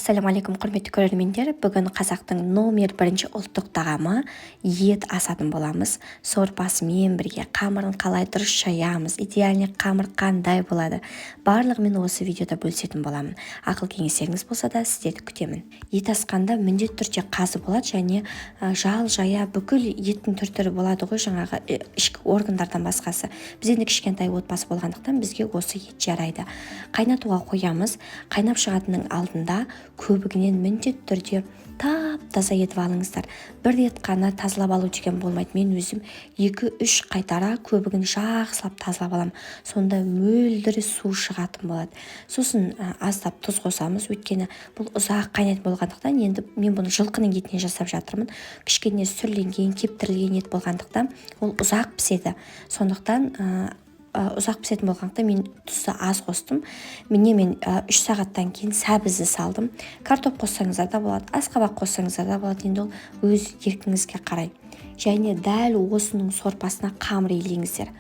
Ассалаумағалейкум, құрметті көрермендер. Бүгін қазақтың номер бірінші ұлттық тағамы ет асатын боламыз. Сорпасымен бірге қамырын қалай дұрыс шаямыз, идеальный қамыр қандай болады, барлығымен осы видеода бөлісетін боламын. Ақыл кеңестеріңіз болса да сіздерді күтемін. Ет асқанда міндетті түрде қазы болады, және жал жая бүкіл еттің түр-түрі болады ғой, жаңағы ішкі органдардан басқасы. Біз енді кішкентай отбасы болғандықтан бізге осы ет жарайды. Қайнатуға қоямыз. Қайнап шығатынның алдында көбігінен міндетті түрде тап-таза етіп алыңыздар. Бір рет қана тазалап алу деген болмайды. Мен өзім 2-3 қайтара көбігін жақсылап тазалап аламын. Сонда мөлдір су шығатын болады. Сосын аздап тұз қосамыз. Өйткені бұл ұзақ қайнат болғандықтан, енді мен бұны жылқының етінен жасап жатырмын. Кішкене сүрленген, кептірілген ет болғандықтан ол ұзақ піседі. Сондықтан ұзақ пісетін болғандықтан мен тұзды аз қостым. Мен 3 сағаттан кейін сәбізді салдым. Картоп қоссаңыздар да болады, асқабақ қоссаңыздар да болады. Енді ол өз еркіңізге қарай. Және дәл осының сорпасына қамыр илеңіздер.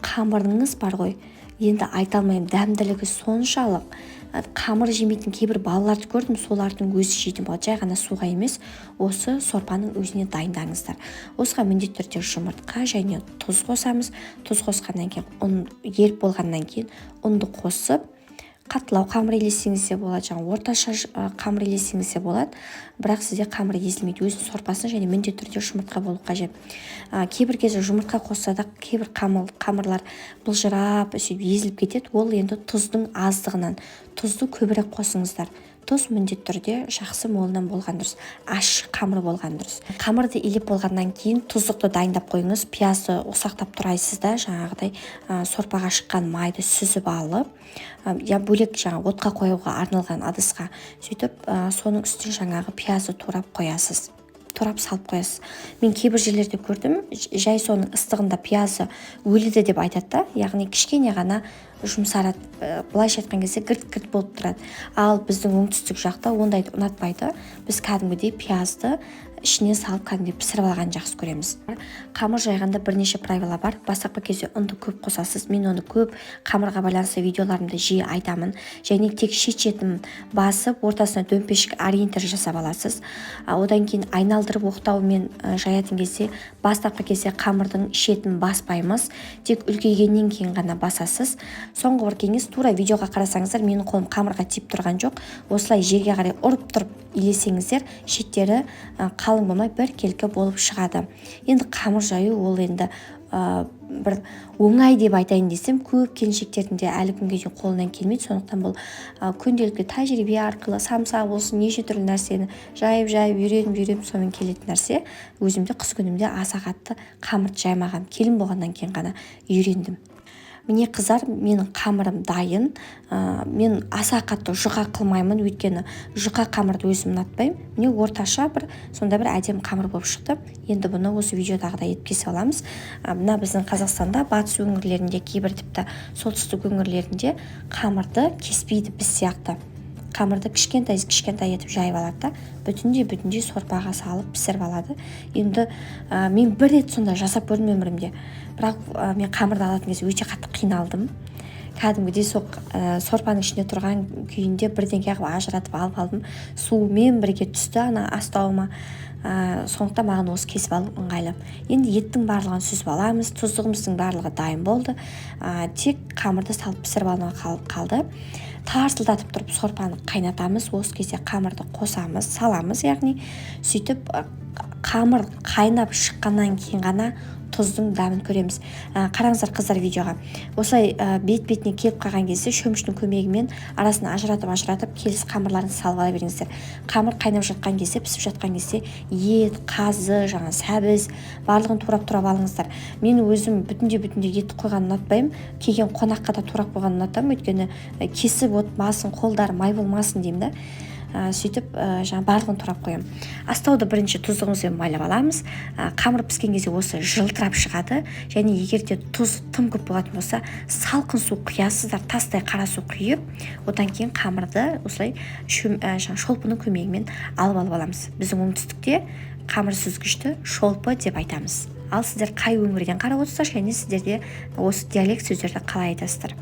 Қамырыңыз бар ғой, енді айта алмаймын, дәмділігі соншалық. Қамыр жемейтін кейбір балаларды көрдім, солардың өзі жейтін болады. Жай ғана суға емес, осы сорпаның өзіне дайындаңыздар. Осыға міндетті түрде жұмыртқа және тұз қосамыз. Тұз қосқаннан кейін, ұн еріп болғаннан кейін ұнды қосып, қаттылау қамыр елесеңіз де болады, орташа қамыр елесеңіз де болады. Бірақ сізде қамыр езілмейді, өзінің сорпасын және міндетті түрде жұмыртқа болу қажет. Кейбір кезде жұмыртқа қосса да кейбір қамырлар былжырап езіліп кетеді. Ол енді тұздың аздығынан. Тұзды көбірек қосыңыздар. Тұз міндетті түрде жақсы молынан болған дұрыс, аш қамыр болған дұрыс. Қамырды илеп болғаннан кейін тұздықты дайындап қойыңыз. Пиязды ұсақтап тұрайсыз да, жаңағыдай сорпаға шыққан майды сүзіп алып, бөлек отқа қоюға арналған ыдысқа, сөйтіп соның үстіне жаңағы пиязды турап қоясыз. Турап салып қоясыз. Мен кейбір жерлерде көрдім, жай соның ыстығында пиязы өледі деп айтады да, яғни кішкене ғана жұмсарады, былайша айтқан кезде гірт-гірт болып тұрады. Ал біздің оңтүстік жақта ондайды ұнатпайды. Біз кәдімгідей пиязды ішіне салып кәдімгідей пісіріп алған жақсы көреміз. Қамыр жайғанда бірнеше правила бар. Бастапқы кезде ұнды көп қосасыз. Мен оны көп қамырға байланысты видеоларымда жиі айтамын. Және тек шет-шетін басып, ортасына дөмпешік ориентир жасап аласыз. Одан кейін айналдырып оқтаумен жаятын кезде бастапқы кезде қамырдың шетін баспаймыз. Тек үлкейгеннен кейін ғана басасыз. Соңғы бір кеңес, тура видеоға қарасаңыздар, менің қолым қамырға тиіп тұрған жоқ. Осылай жерге қарай ұрып тұрып илесеңіздер, шеттері қалың болмай біркелкі болып шығады. Енді қамыр жаю ол енді бір оңай деп айтайын десем, көп келіншектердің де әлі күнге дейін қолынан келмейді. Сондықтан бұл күнделікті тәжірибе арқылы самса болсын, неше түрлі нәрсені жайып үйреніп сонымен келетін нәрсе. Өзімде қыс күнімде аса қатты қамырды жаймаған, келін болғаннан кейін ғана үйрендім. Міне қыздар, менің қамырым дайын. Мен аса қатты жұқа қылмаймын, өйткені жұқа қамырды өзім ұнатпаймын. Міне орташа сонда бір әдемі қамыр болып шықты. Енді бұны осы видеодағыдай етіп кесе аламыз. Мына біздің Қазақстанда батыс өңірлерінде, кейбір тіпті солтүстік өңірлерінде қамырды кеспейді біз сияқты. Қамырды кішкентай етіп жайып алады да, бүтіндей сорпаға салып пісіріп алады. Енді мен бір рет сонда жасап көрдім өмірімде. Бірақ мен қамырды алатын кезде өте қатты қиналдым. Кәдімгідей сорпаның ішінде тұрған күйінде бірдеңе қылып ажыратып алып алдым. Суымен бірге түсті ана астауыма. Сондықтан маған осы кесіп алу ыңғайлы. Енді еттің барлығын сүзіп аламыз, тұздығымыздың барлығы дайын болды. Тек қамырды салып пісіріп алуға қалды. Тарсылдатып тұрып сорпаны қайнатамыз. Осы кезде қамырды қосамыз, саламыз, яғни сөйтіп қамыр қайнап шыққаннан кейін ғана тұздың дәмін көреміз. Қараңыздар қыздар видеоға. Осылай бет-бетіне келіп қалған кезде шөміштің көмегімен арасын ажыратып келіс қамырларын салып ала беріңіздер. Қамыр қайнап жатқан кезде, пісіп жатқан кезде ет, қазы, сәбіз барлығын турап алыңыздар. Мен өзім бүтіндей ет қойған ұнатпаймын. Келген қонаққа да турап қойған ұнатамын, өйткені кесіп отмасын, қолдар май болмасын деймін да. Сөйтіп барлығын турап қоямын. Астауды бірінші тұздығымызбен майлап аламыз. Қамыр піскен кезде осы жылтырап шығады. Және егер де тұз тым көп болатын болса, салқын су құясыздар, тастай қара су құйып, одан кейін қамырды осылай шолпының көмегімен алып аламыз. Біздің оңтүстікте қамыр сүзгішті шолпы деп айтамыз. ал сіздер қай өңірден қарап отырсыздар және сіздерде осы диалект сөздерді қалай айтасыздар.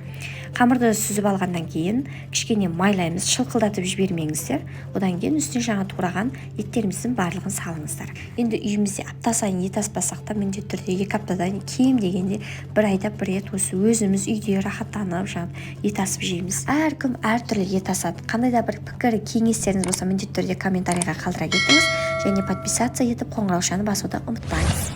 Қамырды сүзіп алғаннан кейін кішкене майлаймыз, шылқылдатып жібермеңіздер. Одан кейін үстіне жаңа тураған еттеріміздің барлығын салыңыздар. Енді үйімізде апта сайын ет аспасақ та міндетті түрде 2 аптадан кем дегенде 1 айда 1 рет осы өзіміз үйде рахаттанып ет асып жейміз. Әркім әртүрлі ет асады. Қандай да бір пікір, кеңестеріңіз болса міндетті түрде комментарийға қалдыра кетіңіз және подписаться етіп қоңыраушаны басуды ұмытпаңыз.